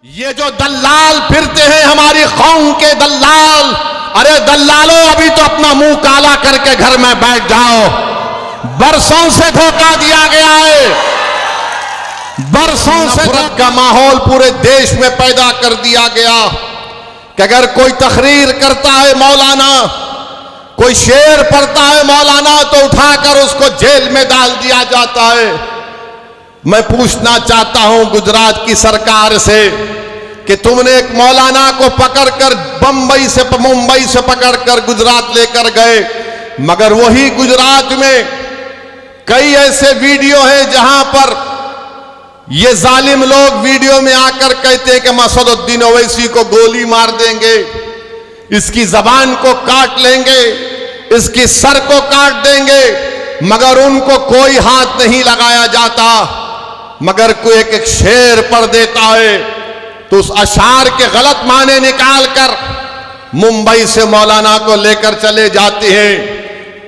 ये जो दल्लाल फिरते हैं हमारी कौम के दल्लाल, अरे दल्लालों अभी तो अपना मुंह काला करके घर में बैठ जाओ। बरसों से धोखा दिया गया है, बरसों से नफरत का माहौल पूरे देश में पैदा कर दिया गया कि अगर कोई तकरीर करता है मौलाना, कोई शेर पढ़ता है मौलाना, तो उठाकर उसको जेल में डाल दिया जाता है। मैं पूछना चाहता हूं गुजरात की सरकार से कि तुमने एक मौलाना को पकड़कर मुंबई से पकड़कर गुजरात लेकर गए, मगर वही गुजरात में कई ऐसे वीडियो हैं जहां पर ये जालिम लोग वीडियो में आकर कहते हैं कि मसदुद्दीन ओवैसी को गोली मार देंगे, इसकी जबान को काट लेंगे, इसकी सर को काट देंगे, मगर उनको कोई हाथ नहीं लगाया जाता। मगर कोई एक शेर पढ़ देता है तो उस अशार के गलत माने निकालकर मुंबई से मौलाना को लेकर चले जाते हैं।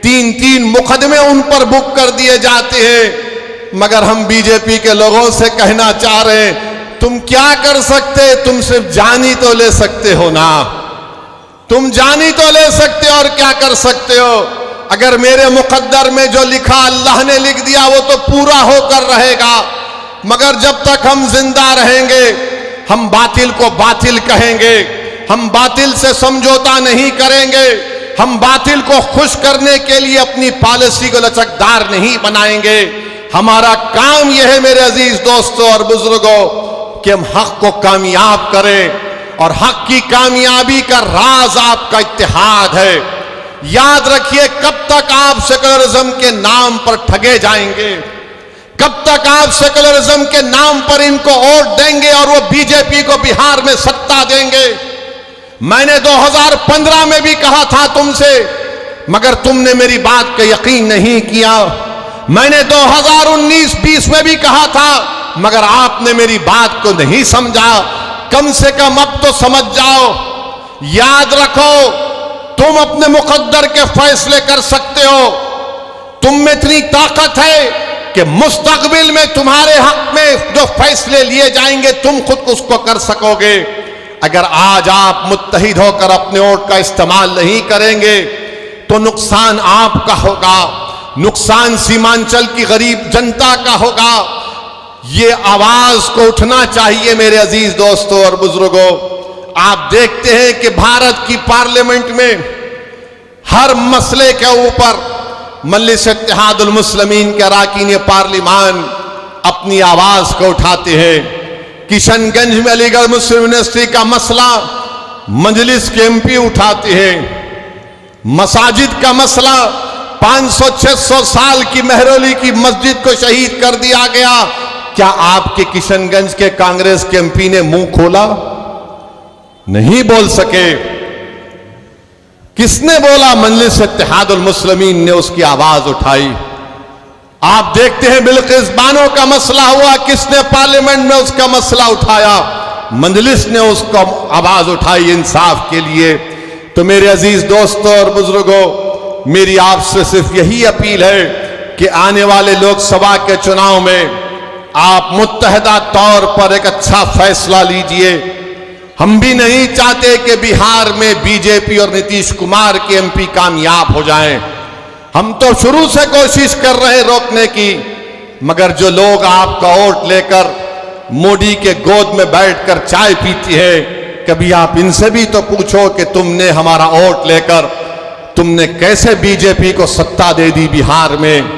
3-3 मुकदमे उन पर बुक कर दिए जाते हैं। मगर हम बीजेपी के लोगों से कहना चाह रहे हैं, तुम क्या कर सकते? तुम सिर्फ जानी तो ले सकते हो ना, तुम जानी तो ले सकते हो और क्या कर सकते हो? अगर मेरे मुकद्दर में जो लिखा अल्लाह ने लिख दिया वो तो पूरा होकर रहेगा, मगर जब तक हम जिंदा रहेंगे हम बातिल को बातिल कहेंगे, हम बातिल से समझौता नहीं करेंगे, हम बातिल को खुश करने के लिए अपनी पॉलिसी को लचकदार नहीं बनाएंगे। हमारा काम यह है मेरे अजीज दोस्तों और बुजुर्गों कि हम हक को कामयाब करें, और हक की कामयाबी का राज आपका इत्तेहाद है। याद रखिए, कब तक आप सेकुलरिज्म के नाम पर ठगे जाएंगे? कब तक आप सेकुलरिज्म के नाम पर इनको वोट देंगे और वो बीजेपी को बिहार में सत्ता देंगे? मैंने 2015 में भी कहा था तुमसे, मगर तुमने मेरी बात का यकीन नहीं किया। मैंने 2019-20 में भी कहा था, मगर आपने मेरी बात को नहीं समझा। कम से कम अब तो समझ जाओ। याद रखो, तुम अपने मुकद्दर के फैसले कर सकते हो। तुम में इतनी ताकत है कि मुस्तकबिल में तुम्हारे हक में जो फैसले लिए जाएंगे तुम खुद उसको कर सकोगे। अगर आज आप मुत्तहिद होकर अपने वोट का इस्तेमाल नहीं करेंगे तो नुकसान आपका होगा, नुकसान सीमांचल की गरीब जनता का होगा। ये आवाज को उठना चाहिए मेरे अजीज दोस्तों और बुजुर्गों। आप देखते हैं कि भारत की पार्लियामेंट में हर मसले के ऊपर मजलिस इत्तेहादुल मुस्लिमीन के अरकान पार्लिमान अपनी आवाज को उठाते हैं। किशनगंज में अलीगढ़ मुस्लिम यूनिवर्सिटी का मसला मजलिस के एमपी उठाते हैं। मसाजिद का मसला 500-600 साल की मेहरौली की मस्जिद को शहीद कर दिया गया। क्या आपके किशनगंज के कांग्रेस के एमपी ने मुंह खोला? नहीं बोल सके। किसने बोला? मजलिस इत्तेहादुल मुस्लिमीन ने उसकी आवाज उठाई। आप देखते हैं बिल्किस बानो का मसला हुआ, किसने पार्लियामेंट में उसका मसला उठाया? मजलिस ने उसको आवाज उठाई इंसाफ के लिए। तो मेरे अजीज दोस्तों और बुजुर्गों, मेरी आपसे सिर्फ यही अपील है कि आने वाले लोकसभा के चुनाव में आप मुत्तहदा तौर पर एक अच्छा फैसला लीजिए। हम भी नहीं चाहते कि बिहार में बीजेपी और नीतीश कुमार के एमपी कामयाब हो जाएं। हम तो शुरू से कोशिश कर रहे हैं रोकने की, मगर जो लोग आपका वोट लेकर मोदी के गोद में बैठकर चाय पीती है, कभी आप इनसे भी तो पूछो कि तुमने हमारा वोट लेकर तुमने कैसे बीजेपी को सत्ता दे दी बिहार में?